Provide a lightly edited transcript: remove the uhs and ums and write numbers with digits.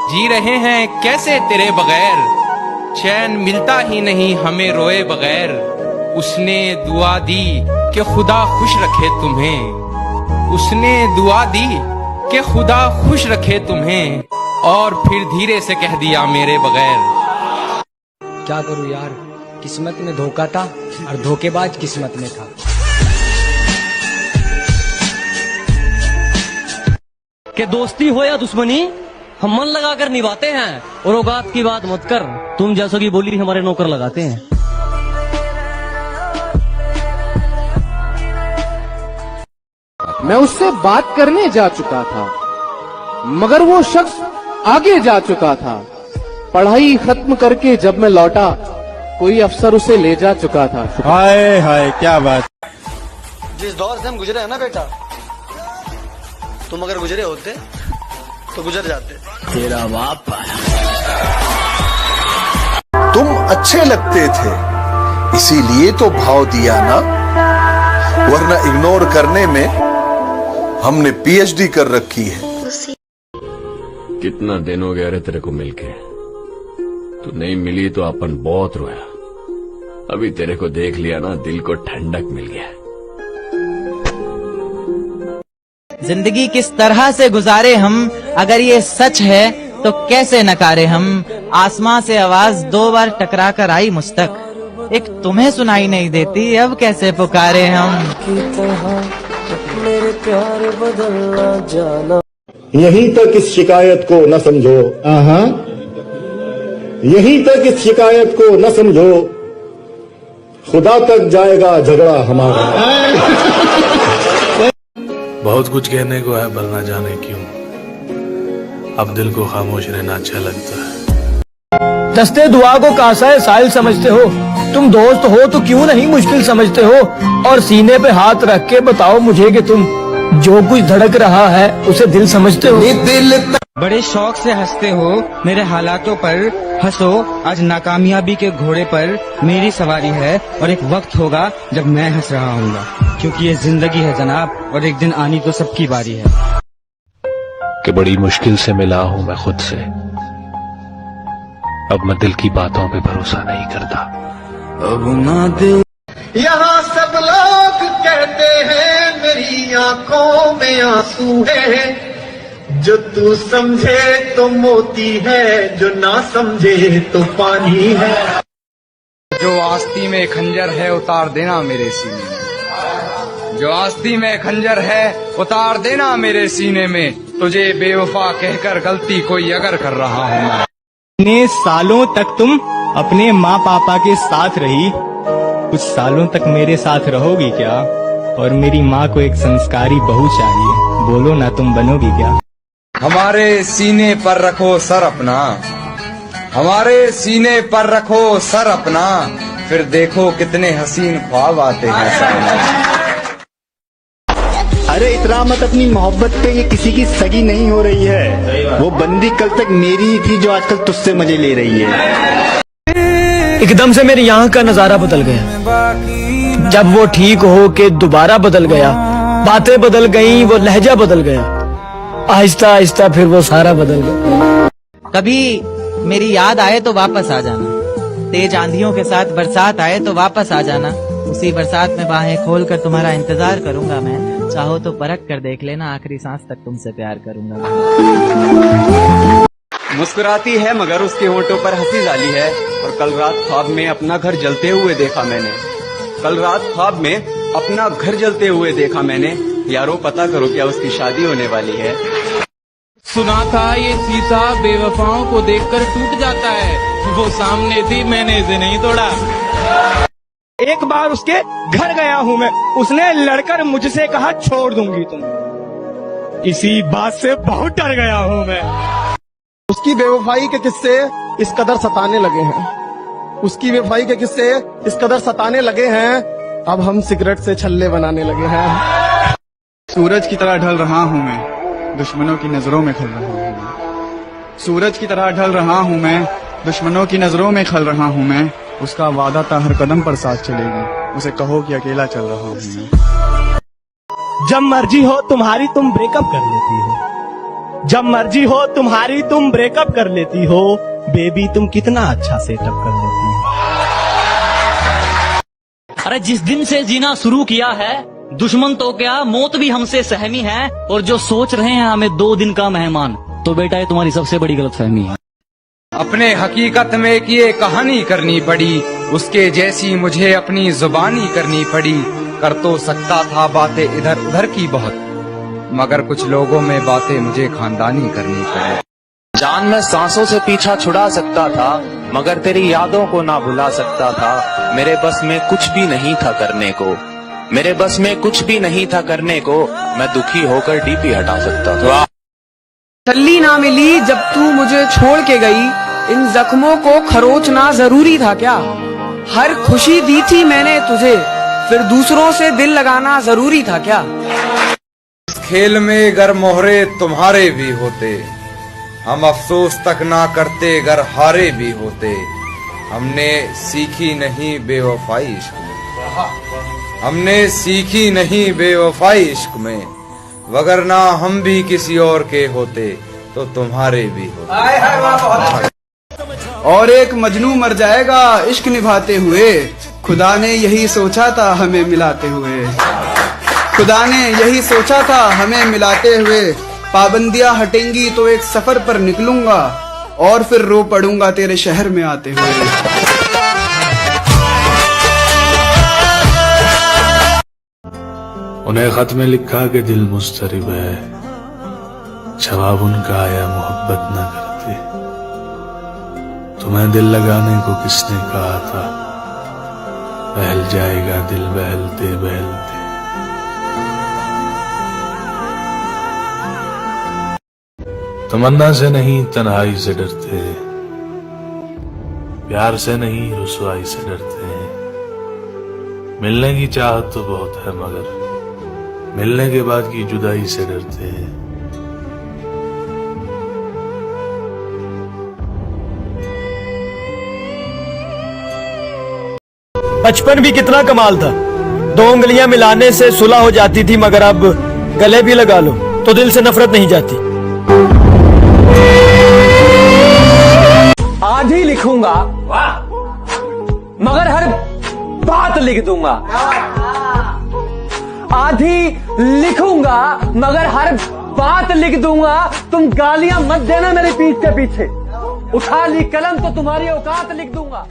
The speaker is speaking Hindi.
जी रहे हैं कैसे तेरे बगैर, चैन मिलता ही नहीं हमें रोए बगैर। उसने दुआ दी कि खुदा खुश रखे तुम्हें, उसने दुआ दी कि खुदा खुश रखे तुम्हें, और फिर धीरे से कह दिया मेरे बगैर। क्या करूं यार, किस्मत में धोखा था और धोखेबाज किस्मत में था। कि दोस्ती हो या दुश्मनी हम मन लगाकर निभाते हैं, और औकात की बात मत कर, तुम जैसों की बोली हमारे नौकर लगाते हैं। मैं उससे बात करने जा चुका था, मगर वो शख्स आगे जा चुका था। पढ़ाई खत्म करके जब मैं लौटा, कोई अफसर उसे ले जा चुका था। हाय हाय क्या बात। जिस दौर से हम गुजरे हैं ना बेटा, तुम अगर गुजरे होते तो गुजर जाते। तेरा बाप तुम अच्छे लगते थे इसीलिए तो भाव दिया ना, वरना इग्नोर करने में हमने पीएचडी कर रखी है। कितना दिन हो गया रे तेरे को मिलके, तू नहीं मिली तो अपन बहुत रोया। अभी तेरे को देख लिया ना, दिल को ठंडक मिल गया। जिंदगी किस तरह से गुजारे हम, अगर ये सच है तो कैसे नकारे हम। आसमां से आवाज 2 बार टकरा कर आई मुझ तक, एक तुम्हें सुनाई नहीं देती, अब कैसे पुकारे हम। मेरे प्यार बदलना जाना। यहीं तक इस शिकायत को न समझो, यहीं तक इस शिकायत को न समझो, खुदा तक जाएगा झगड़ा हमारा। बहुत कुछ कहने को है, पर ना जाने क्यों अब दिल को खामोश रहना अच्छा लगता है। दस्ते दुआ को कासा साहिल समझते हो, तुम दोस्त हो तो क्यों नहीं मुश्किल समझते हो। और सीने पे हाथ रख के बताओ मुझे कि तुम जो कुछ धड़क रहा है उसे दिल समझते हो। बड़े शौक से हंसते हो मेरे हालातों पर, हंसो आज नाकामयाबी के घोड़े पर मेरी सवारी है, और एक वक्त होगा जब मैं हंस रहा हूँगा, क्योंकि ये जिंदगी है जनाब, और एक दिन आनी तो सबकी बारी है। कि बड़ी मुश्किल से मिला हूं मैं खुद से, अब मैं दिल की बातों पे भरोसा नहीं करता। अब ना दिल। यहाँ सब लोग कहते हैं मेरी आंखों में आंसू है, जो तू समझे तो मोती है, जो ना समझे तो पानी है। जो आस्ती में खंजर है उतार देना मेरे सीने में, जो आस्ती में खंजर है उतार देना मेरे सीने में। तुझे बेवफा कहकर गलती कोई अगर कर रहा हूँ मैं। इतने सालों तक तुम अपने माँ पापा के साथ रही, कुछ सालों तक मेरे साथ रहोगी क्या? और मेरी माँ को एक संस्कारी बहू चाहिए, बोलो ना तुम बनोगी क्या? हमारे सीने पर रखो सर अपना, हमारे सीने पर रखो सर अपना, फिर देखो कितने हसीन ख्वाब आते हैं सामने। अरे इतना मत अपनी मोहब्बत पे, ये किसी की सगी नहीं हो रही है। वो बंदी कल तक मेरी ही थी जो आजकल तुझसे मजे ले रही है। एकदम से मेरे यहाँ का नजारा बदल गया, जब वो ठीक हो के दोबारा बदल गया। बातें बदल गईं, वो लहजा बदल गया, आहिस्ता आहिस्ता फिर वो सारा बदल गया। कभी मेरी याद आए तो वापस आ जाना, तेज आंधियों के साथ बरसात आए तो वापस आ जाना। उसी बरसात में बाहें खोलकर तुम्हारा इंतजार करूंगा मैं, चाहो तो परख कर देख लेना, आखिरी सांस तक तुमसे प्यार करूंगा। मुस्कुराती है मगर उसके होंठों पर हंसी जाली है, और कल रात ख्वाब में अपना घर जलते हुए देखा मैंने, कल रात ख्वाब में अपना घर जलते हुए देखा मैंने। यारो पता करो क्या उसकी शादी होने वाली है। सुना था ये शीशा बेवफाओं को देखकर टूट जाता है, वो सामने थी मैंने इसे नहीं तोड़ा। एक बार उसके घर गया हूँ मैं, उसने लड़कर मुझसे कहा छोड़ दूंगी तुम। इसी बात से बहुत डर गया हूँ मैं। उसकी बेवफाई के किस्से इस कदर सताने लगे हैं, उसकी बेवफाई के किस्से इस कदर सताने लगे हैं, अब हम सिगरेट से छल्ले बनाने लगे हैं। सूरज की तरह ढल रहा हूँ मैं, दुश्मनों की नजरों में खल रहा हूँ मैं। सूरज की तरह ढल रहा हूँ मैं, दुश्मनों की नजरों में खल रहा हूँ मैं। उसका वादा था हर कदम पर साथ चलेगी, उसे कहो कि अकेला चल रहा हूँ मैं। जब मर्जी हो तुम्हारी तुम ब्रेकअप कर लेती हो, जब मर्जी हो तुम्हारी तुम ब्रेकअप कर लेती हो, बेबी तुम कितना अच्छा सेटअप कर लेती हो। अरे जिस दिन से जीना शुरू किया है, दुश्मन तो क्या मौत भी हमसे सहमी है, और जो सोच रहे हैं हमें 2 दिन का मेहमान, तो बेटा ये तुम्हारी सबसे बड़ी गलतफहमी है। अपने हकीकत में एक ये कहानी करनी पड़ी, उसके जैसी मुझे अपनी जुबानी करनी पड़ी। कर तो सकता था बातें इधर उधर की बहुत, मगर कुछ लोगों में बातें मुझे खानदानी करनी पड़ी। जान मैं सांसों से पीछा छुड़ा सकता था, मगर तेरी यादों को ना भुला सकता था। मेरे बस में कुछ भी नहीं था करने को, मेरे बस में कुछ भी नहीं था करने को। मैं दुखी होकर डीपी हटा सकता था। तसल्ली ना मिली जब तू मुझे छोड़ के गई, इन जख्मों को खरोचना जरूरी था क्या? हर खुशी दी थी मैंने तुझे, फिर दूसरों से दिल लगाना जरूरी था क्या? इस खेल में गर मोहरे तुम्हारे भी होते, हम अफसोस तक ना करते गर हारे भी होते। हमने सीखी नहीं बेवफाई इश्क में, हमने सीखी नहीं बेवफाई इश्क में, वगरना हम भी किसी और के होते तो तुम्हारे भी होते। और एक मजनू मर जाएगा इश्क निभाते हुए, खुदा ने यही सोचा था हमें मिलाते हुए। खुदा ने यही सोचा था हमें मिलाते हुए। पाबंदियां हटेंगी तो एक सफर पर निकलूंगा, और फिर रो पड़ूंगा तेरे शहर में आते हुए। उन्हें खत में लिखा कि दिल मुस्तरिब है, जवाब उनका आया मोहब्बत न करते। तुम्हें दिल लगाने को किसने कहा था, बहल जाएगा दिल बहलते बहलते। तमन्ना से नहीं तन्हाई से डरते, प्यार से नहीं रुसवाई से डरते हैं। मिलने की चाहत तो बहुत है, मगर मिलने के बाद की जुदाई से डरते हैं। बचपन भी कितना कमाल था, 2 उंगलियां मिलाने से सुलह हो जाती थी, मगर अब गले भी लगा लो तो दिल से नफरत नहीं जाती। आज ही लिखूंगा मगर हर बात लिख दूंगा, आज ही लिखूंगा मगर हर बात लिख दूंगा। तुम गालियां मत देना मेरे पीठ के पीछे, उठा ली कलम तो तुम्हारी औकात लिख दूंगा।